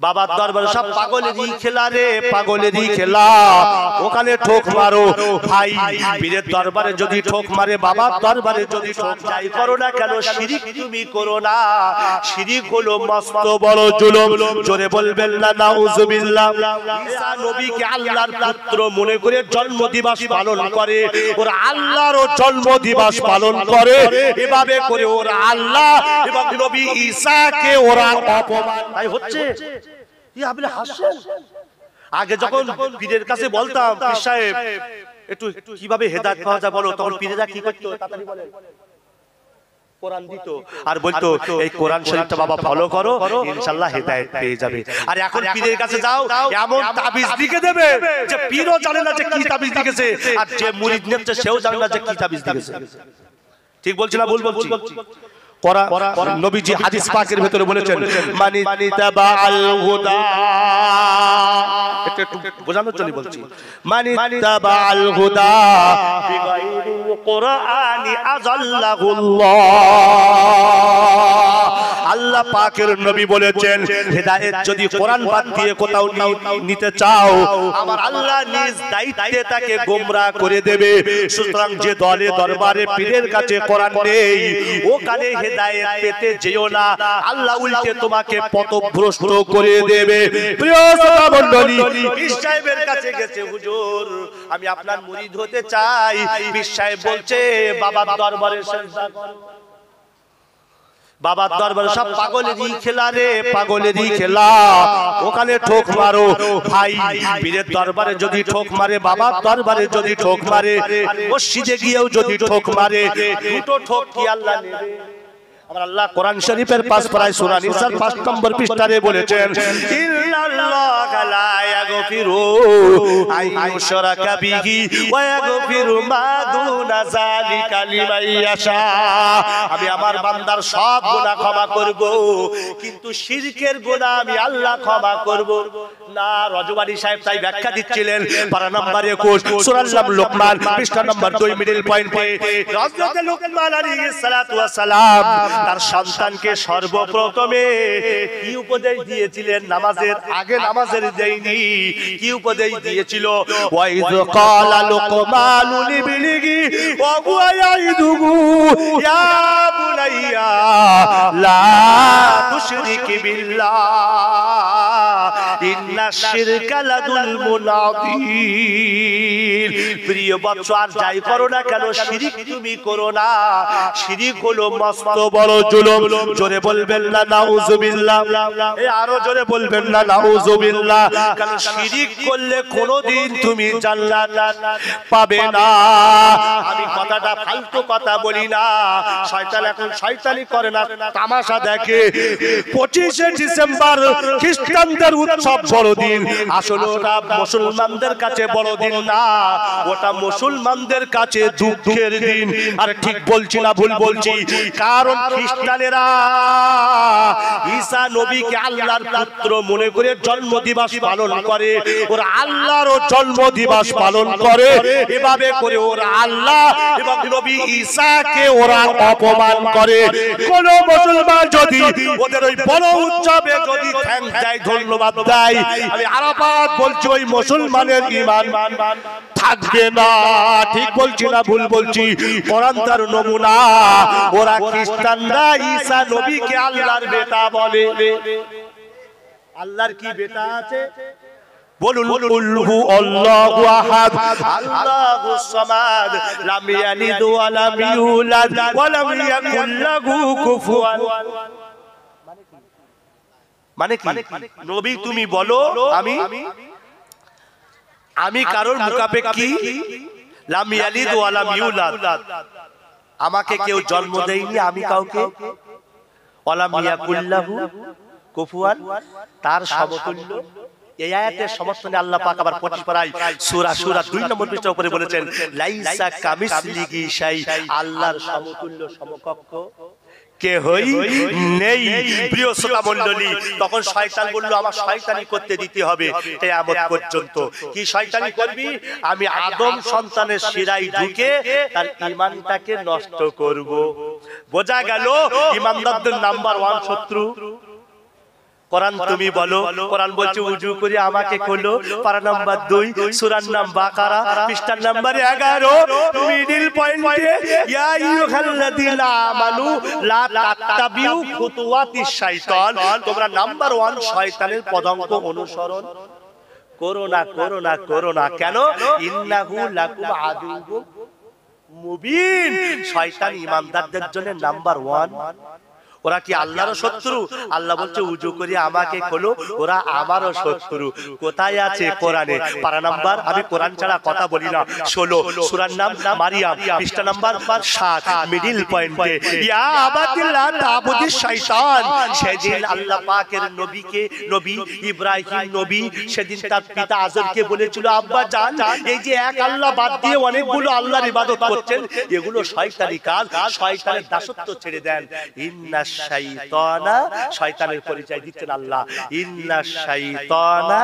বাবার দরবারে সব পাগলেরই খেলা রে, পাগলেরই খেলা। ওখানে ঠোক মারো ভাই, পীরের দরবারে যদি ঠোক মারে, বাবার দরবারে যদি ঠোক যাই করো না কেন, শিরিক তুমি করো না। শিরিক হলো মস্ত বড় জুলুম। জোরে বলবেন না নাউজুবিল্লাহ। ঈসা নবীকে আল্লাহর পুত্র মনে করে জন্মদিবস পালন করে, ওরা আল্লাহরও জন্মদিবস পালন করে। এভাবে করে ওরা আল্লাহ এবং নবী ঈসাকে ওরা অপমান হচ্ছে। আপনি হাসছেন? আগে যখন পীরের কাছে বলতাম, পীর সাহেব একটু কিভাবে হেদায়েত পাওয়া যায় বলো, তখন পীরেরা কি করতো? তাড়াতাড়ি বলেন, কোরআন দিত আর বলতো এই কোরআন শরীফটা বাবা ফলো করো, ইনশাআল্লাহ হেদায়েত পেয়ে যাবে। আর এখন পীরের কাছে যাও, এমন তাবিজ লিখে দেবে যে পীরও জানে না যে কি তাবিজ লিখেছে, আর যে মুরিদ নিচ্ছে সেও জানে না যে কি তাবিজ লিখেছে। ঠিক বলছি না ভুল বলছি? নবীজি হাদিস পাকের ভিতরে বলেছেন, মানি তাবাআল হুদা, একটু বোঝানোর জন্য বলছি, মানি তাবাআল হুদা বিগাইরিল কুরআনি আযাল্লাহুল্লাহ। আল্লাহ পাকের নবী বলেছেন, হেদায়েত যদি কোরআন বাদ দিয়ে কোথাও নিতে চাও, আমার আল্লাহ নিজ দায়িত্বে তাকে গোমরাহ করে দেবে। সুতরাং যে দলে দরবারে পীরের কাছে কোরআন নেই, ওখানে হেদায়েত পেতে যেও না, আল্লাহ উল্টে তোমাকে পথভ্রষ্ট করে দেবে। প্রিয় শ্রোতা মণ্ডলী, পীর সাহেবের কাছে গেছে, হুজুর আমি আপনার মুরিদ হতে চাই। পীর সাহেব বলছে, বাবার দরবারে সেজদা করো। বাবার দরবারে সব পাগলেরই খেলা রে, পাগলেরই খেলা। ওখানে ঠোক মারো ভাই, পীরের দরবারে যদি ঠোক মারে, বাবার দরবারে যদি ঠোক মারে, মসজিদে গিয়েও যদি ঠোক মারে, দুটো ঠোক কি আল্লাহ নেবে? আমার আল্লাহ কোরআন শরীফের 5 পারায় সূরা নিসার 5 নম্বর পৃষ্ঠায় বলেছেন, ইন্নাল্লাহা লা ইয়াগফিরু আইয়ুশরাকা বিহি ওয়া ইয়াগফিরু মা দুনা যালিকা লিমান ইয়াশা। আমি আমার বান্দার সব গুনাহ ক্ষমা করব, কিন্তু শিরকের গুনাহ আমি আল্লাহ ক্ষমা করব না। রজবাড়ি সাহেব তাই ব্যাখ্যা দিচ্ছিলেন, পারা নাম্বার 21 সূরা লোকমান পৃষ্ঠা নম্বর 2 মিডল পয়েন্টে। হযরত লোকমান আলাইহিস সালাতু ওয়াস সালাম তার সন্তানকে সর্বপ্রথমে কি উপদেশ দিয়েছিলেন? নামাজের আগে নামাজের দেয়নি, কি উপদেশ দিয়েছিল? ওয়াইয ক্বালা লুকমানু লিবনিহি ওয়া হুয়া ইয়াইদুহু ইয়া বুনাইয়া লা তুশরিক বিল্লাহ ইন্নাশ শিরকা লাযুলমুন আযীম। প্রিয় বৎস, আর যাই করো না কেন, শিরিক তুমি করো না। শিরিক হলো মস্ত বড় জুলুম। জোরে বলবেন না নাউজুবিল্লাহ। এই আরো জোরে বলবেন না নাউজুবিল্লাহ। কারণ শিরিক করলে কোনোদিন তুমি জান্নাত পাবে না। আমি কথাটা ফালতু কথা বলি না। শয়তান এখন শয়তানি করে না, তামাশা দেখে। 25শে ডিসেম্বর খ্রিস্টানদের উৎসব বড়দিন, আসলে ওটা মুসলমানদের কাছে বড়দিন না, ওটা মুসলমানদের কাছে দুঃখের দিন। আর ঠিক বলছি না ভুল বলছি? কারণ খ্রিস্টানেরা ঈসা নবীকে আল্লাহর পুত্র মনে করে জন্মদিবস পালন করে, ওরা আল্লাহরও জন্মদিবস পালন করে। এভাবে করে ওরা আল্লাহ এবং নবী ঈসাকে ওরা অপমান করে। কোন মুসলমান যদি ওদের ওই বড় উৎসবে যদি থ্যাঙ্কস দেয়, ধন্যবাদ দেয়, আমি আরাফাত বলছি, ওই মুসলমানের ঈমান থাকবে না। ঠিক বলছি না ভুল বলছি? কোরআন তার নমুনা। ওরা খ্রিস্টানরা ঈসা নবীকে আল্লাহর বেটা বলে। আল্লাহর কি বেটা আছে? বলুন, কুল হু আল্লাহু আহাদ আল্লাহুস সামাদ লাম ইয়ালিদ ওয়া লাম ইউলাদ ওয়া লাম ইয়াকুল লাহু কুফুয়ান। মানে কি? নবী তুমি বলো আমি কারোর মুখাপেক্ষী, লাম ইয়ালিদ ওয়া লাম ইউলাদ, আমাকে কেউ জন্ম দেয়নি, আমি কাউকে, ওয়া লাম ইয়াকুল লাহু কুফুয়ান, তার সমতুল্য। এই আয়াতের সমর্থনে আল্লাহ পাক আবার 25 পারায় সূরা 2 নম্বর পৃষ্ঠার উপরে বলেছেন, লাইসা কামিসলিহি শাই, আল্লাহর সমতুল্য সমকক্ষ কেহই নেই। প্রিয় শ্রোতা মণ্ডলী, তখন শয়তান বলল, আমার শয়তানি করতে দিতে হবে কিয়ামত পর্যন্ত। কি শয়তানি করবি? আমি আদম সন্তানের শিরায় ঢুকে তার ঈমানটাকে নষ্ট করব। বোঝা গেল ইমানদারদের নাম্বার 1 শত্রু কোরআন তুমি বলো। কোরআন বলছে উজু করে আমাকে খোলো, পারা নাম্বার 2 সূরার নাম বাকারা পৃষ্ঠা নাম্বার 11 মিডল পয়েন্টে ইয়া আইয়ুহাল্লাযীনা আমানু লা তাত্তাবিউ খুতুওয়াতিশ শাইতান, তোমরা নাম্বার 1 শয়তানের পদাঙ্ক অনুসরণ করো না, করো না, করো না। কেন? ইন্নাহু লাকুম আদুউম মুবিন। শয়তান ঈমানদারদের জন্য নাম্বার 1। ওরা কি আল্লাহর শত্রু? আল্লাহ বলছে উজু করে আমাকে খোলো, ওরা আমারও শত্রু। কোথায় আছে? কোরআনে। পারা নাম্বার, আমি কোরআন ছাড়া কথা বলি না, 16 সূরার নাম মারিয়াম পৃষ্ঠা নাম্বার 7 মিডল পয়েন্টে ইয়া আবাদিল্লাহ তাবুদিশ শয়তান। সেদিন আল্লাহ পাকের নবীকে, নবী ইব্রাহিম নবী সেদিন তার পিতা আজরকে বলেছিল, আব্বা জান এই যে এক আল্লাহ বাদ দিয়ে অনেকগুলো আল্লাহর ইবাদত করছেন, এগুলো শয়তানি কাজ, শয়তানের দাসত্ব ছেড়ে দেন। ইন্না শাইতানা, শয়তানের পরিচয় দিচ্ছেন আল্লাহ, ইন্না শাইতানা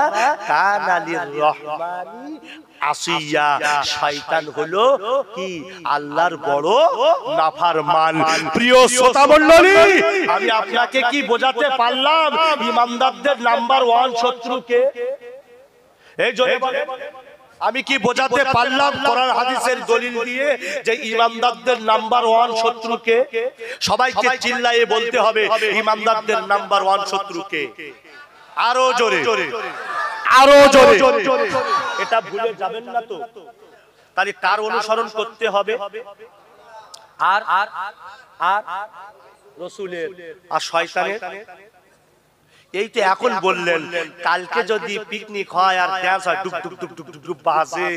কানা লিররহমানি আসিয়া। শয়তান হলো কি? আল্লাহর বড় নাফরমান। প্রিয় শ্রোতা মণ্ডলী, আমি আপনাকে কি বোঝাতে পারলাম ঈমানদারদের নাম্বার 1 শত্রুকে? এই জোরে বলেন, আমি কি বোঝাতে পারলাম কোরআন হাদিসের দলিল দিয়ে যে ঈমানদারদের নাম্বার 1 শত্রুকে? সবাইকে চিল্লায়ে বলতে হবে ঈমানদারদের নাম্বার 1 শত্রুকে। আরো জোরে, আরো জোরে। এটা ভুলে যাবেন না তো। তাহলে কার অনুসরণ করতে হবে? আর রাসূলের আর শয়তানের। এই তো এখন বললেন, কালকে যদি পিকনিক হয় আর ড্যান্স হয়, ডুক ডুক ডুক ডুক ডুক বাজে,